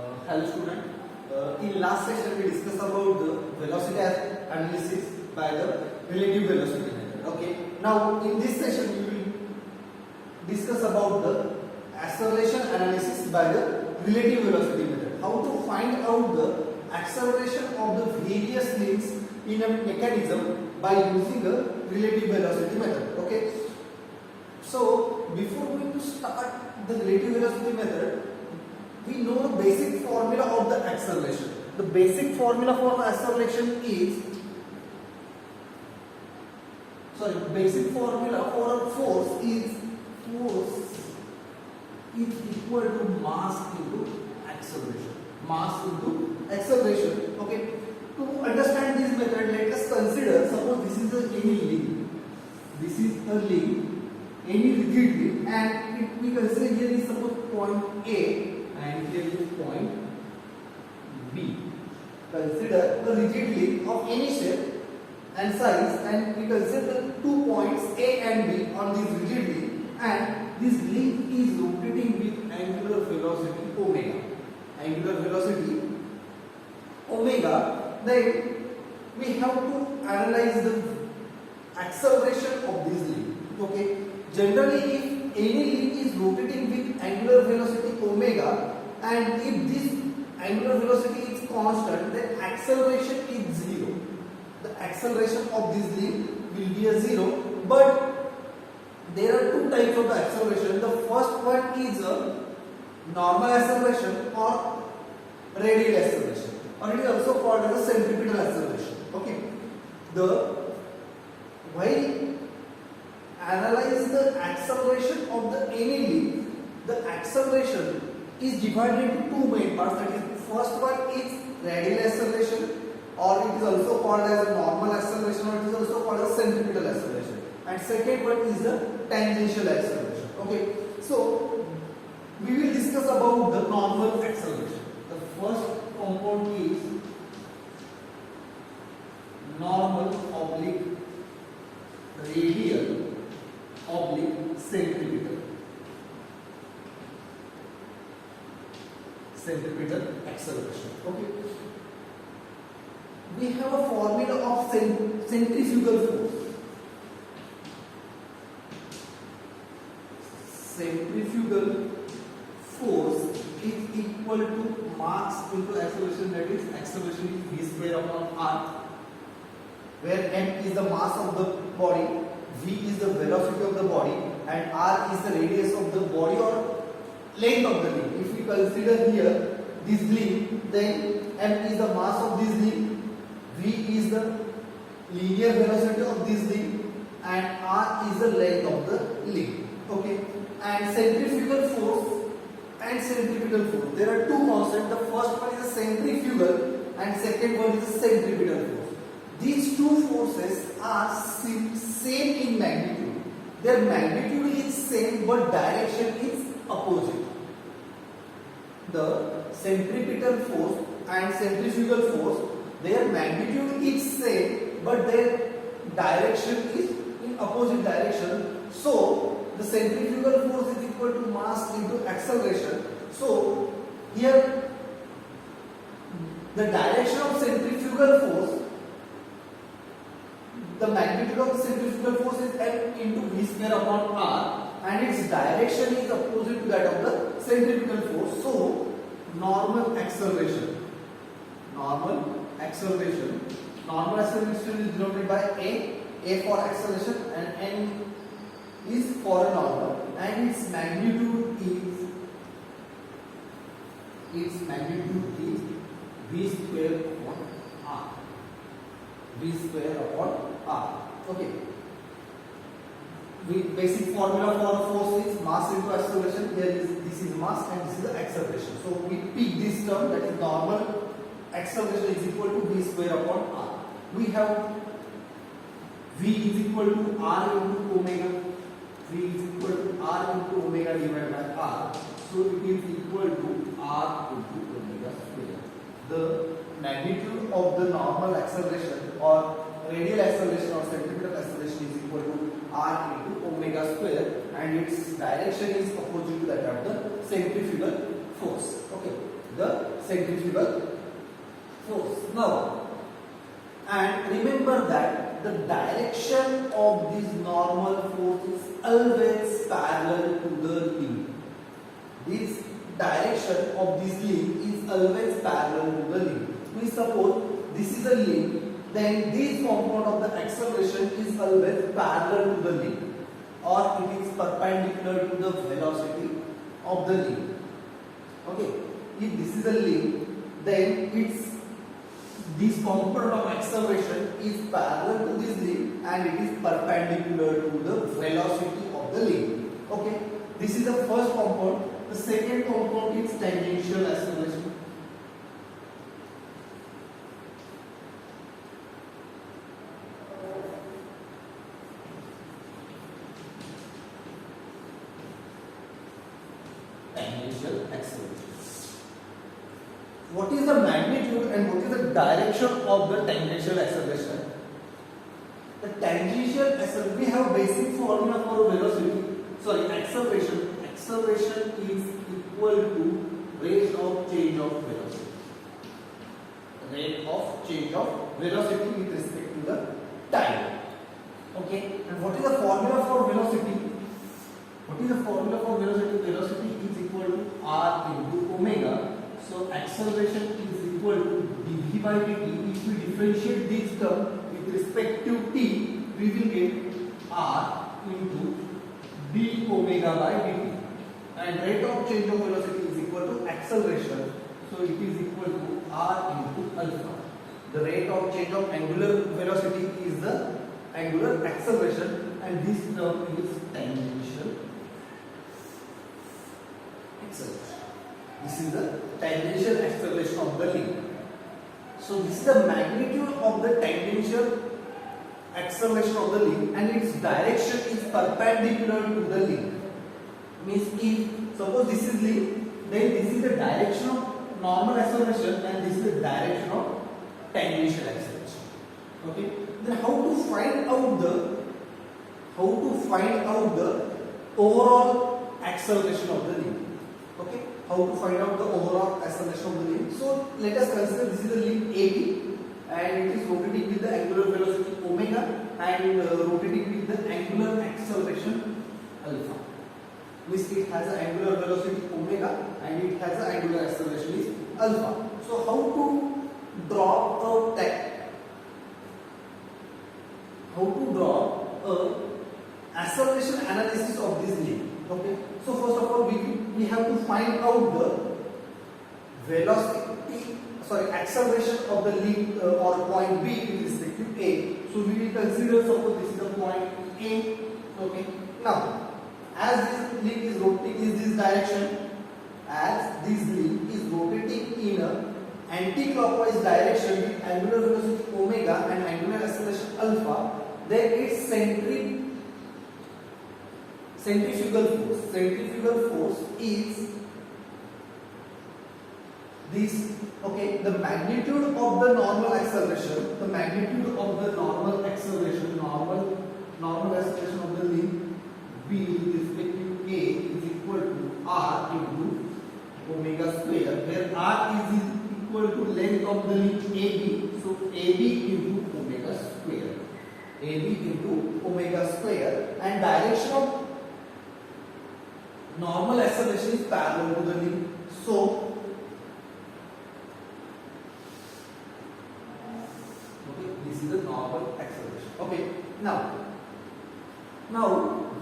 Hello student. In last session we discussed about the velocity analysis by the relative velocity method. Okay. Now in this session we will discuss about the acceleration analysis by the relative velocity method. How to find out the acceleration of the various links in a mechanism by using a relative velocity method. Okay. So before we start the relative velocity method, we know the basic formula of the acceleration. The basic formula for the acceleration is basic formula for a force is equal to mass into acceleration. Mass into acceleration. Okay. To understand this method, let us consider, suppose this is any link. This is a link, any rigid link, and if we consider here is suppose point A and here is point B. Consider a rigid link of any shape and size, and we consider 2 points A and B on this rigid link, and this link is rotating with angular velocity omega. Angular velocity omega. Then we have to analyze the acceleration of this link. Okay. Generally, if any link is rotating with angular velocity omega, and if this angular velocity is constant, then acceleration is zero. The acceleration of this link will be a zero. But there are two types of the acceleration. The first one is a normal acceleration or radial acceleration, or it is also called as a centripetal acceleration. Okay. While analyze the acceleration of the any link, the acceleration is divided into two main parts. That is, first one is radial acceleration, or it is also called as a normal acceleration, or it is also called as centripetal acceleration, and second one is the tangential acceleration. Okay, so we will discuss about the normal acceleration. The first component is normal oblique radial oblique centripetal acceleration. Okay, we have a formula of centrifugal force. Centrifugal force is equal to mass into acceleration, that is acceleration is v square upon r, where m is the mass of the body, v is the velocity of the body, and r is the radius of the body or length of the link. If we consider here this link, then m is the mass of this link, v is the linear velocity of this link, and r is the length of the link. Okay, and centrifugal force and centripetal force, there are two concepts. The first one is a centrifugal and second one is a centripetal force. These two forces are same in magnitude. Their magnitude is same but direction is opposite. The centripetal force and centrifugal force, their magnitude is same but their direction is in opposite direction. So the centrifugal force is equal to mass into acceleration. So here the direction of centrifugal force, the magnitude of the centrifugal force is m into v square upon r, and its direction is opposite to that of the centrifugal force. So normal acceleration is denoted by a for acceleration, and n is for a normal, and its magnitude is v square upon r. Okay. Basic formula for a force is mass into acceleration. Here this is mass and this is the acceleration. So we pick this term, that is normal acceleration is equal to v square upon r. We have v is equal to r into omega. V is equal to r into omega divided by r. So it is equal to r into omega square. The magnitude of the normal acceleration or radial acceleration or centripetal acceleration is equal to r into omega square, and its direction is opposite to that of the centrifugal force. Okay, the centrifugal force. Now, and remember that the direction of this normal force is always parallel to the link. This direction of this link is always parallel to the link. We suppose this is a link, then this component of the acceleration is always parallel to the link, or it is perpendicular to the velocity of the link. Okay, if this is a link, then this component of acceleration is parallel to this link and it is perpendicular to the velocity of the link. Okay, this is the first component. The second component is tangential acceleration. Tangential acceleration. What is the magnitude and what is the direction of the tangential acceleration? The tangential acceleration, we have basic formula for velocity. Sorry, acceleration. Acceleration is equal to rate of change of velocity. Rate of change of velocity with respect to the time. Okay, and what is the formula for velocity? What is the formula for velocity? Velocity is equal to r into omega. So acceleration is equal to dv by dt. If we differentiate this term with respect to t, we will get r into d omega by dt. And rate of change of velocity is equal to acceleration. So it is equal to r into alpha. The rate of change of angular velocity is the angular acceleration, and this term is tangential acceleration. This is the tangential acceleration of the link. So this is the magnitude of the tangential acceleration of the link, and its direction is perpendicular to the link. Means if suppose this is link, then this is the direction of normal acceleration and this is the direction of tangential acceleration. Okay. Then how to find out the overall acceleration of the link? Okay. How to find out the overall acceleration of the link? So let us consider this is the link AB and it is rotating with the angular velocity omega and rotating with the angular acceleration alpha. Means it has an angular velocity omega and it has an angular acceleration is alpha. So how to draw a acceleration analysis of this link? Okay. So first of all we have to find out the acceleration of the link or point B with respect to A. So we will consider suppose this is the point A. Okay. Now as this link is rotating in this direction, as this link is rotating in a anti-clockwise direction with angular velocity omega and angular acceleration alpha, then its centrifugal force is this. Okay, the magnitude of the normal acceleration, normal acceleration of the link B with respect to A is equal to r into omega square, where r is equal to length of the link AB. So AB into omega square, and direction of normal acceleration is parallel to the link. So this is the normal acceleration. Okay, now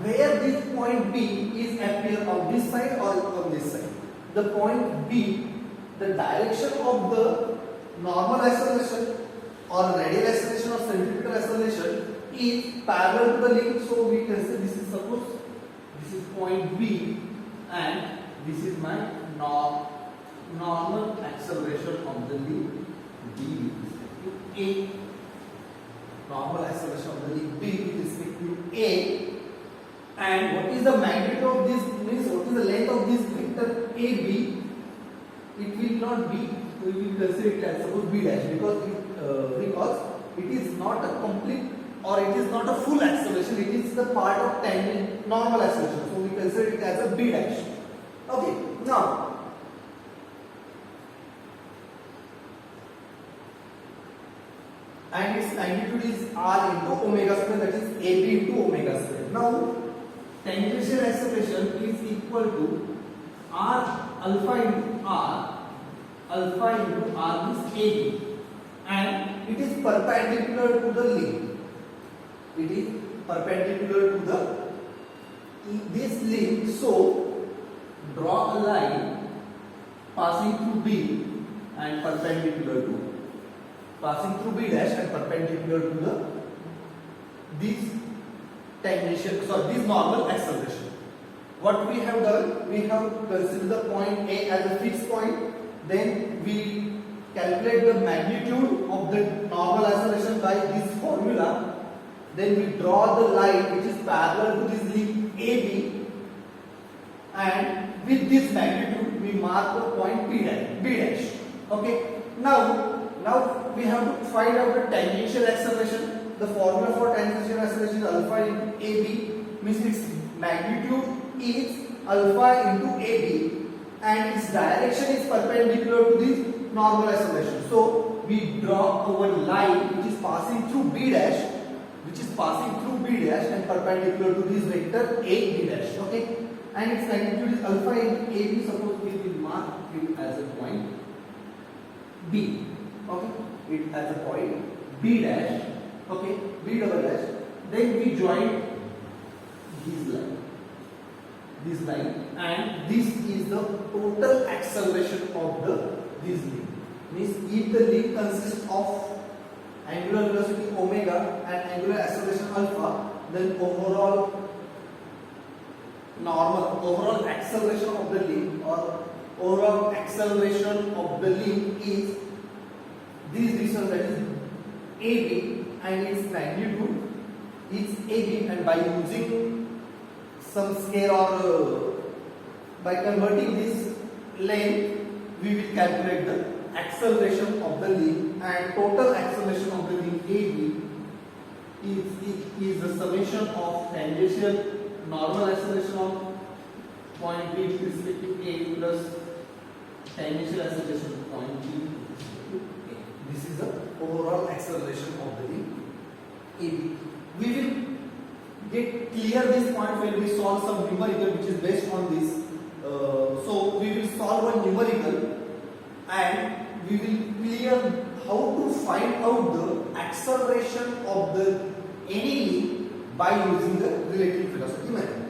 where this point B is appear on this side or on this side? The point B, the direction of the normal acceleration or radial acceleration or centrifugal acceleration is parallel to the link. So we can say this is suppose this is point B and this is my normal acceleration of the link B with respect to A. Normal acceleration of the link B with respect to A. And what is the magnitude of this, means what is the length of this vector AB? It will not be, we will consider it as suppose B dash, because it is not a complete or it is not a full acceleration, it is the part of tangent normal acceleration. So we consider it as a B dash. Okay, now and its magnitude is r into omega square, that is ab into omega square. Now tangential acceleration is equal to r alpha into r is ab, and it is perpendicular to the link. It is perpendicular to this link. So draw a line passing through B and perpendicular to B dash and perpendicular to this normal acceleration. What we have done, we have considered the point A as a fixed point, then we calculate the magnitude of the normal acceleration by this formula, then we draw the line which is parallel to this link AB, and with this magnitude we mark the point B dash. Okay, now we have to find out the tangential acceleration. The formula for tangential acceleration is alpha into AB, means its magnitude is alpha into AB and its direction is perpendicular to this normal acceleration. So we draw our line which is passing through B dash, and perpendicular to this vector AB dash. Okay, and its magnitude is alpha into AB. Suppose we will mark it as a point B. Okay, it as a point B dash. Okay, B double dash. Then we join this line, and this is the total acceleration of this link. Means if the link consists of angular velocity omega and angular acceleration alpha, then overall acceleration of the link is this distance, that is AB, and its magnitude is AB, and by using some scale or by converting this length we will calculate the acceleration of the link, and total acceleration of the link AB is the summation of tangential normal acceleration of point B with respect to A plus tangential acceleration of point B with respect to A. This is the overall acceleration of the link AB. We will get clear this point when we solve some numerical which is based on this. So we will solve a numerical and we will clear how to find out the acceleration of any link by using the relative velocity method.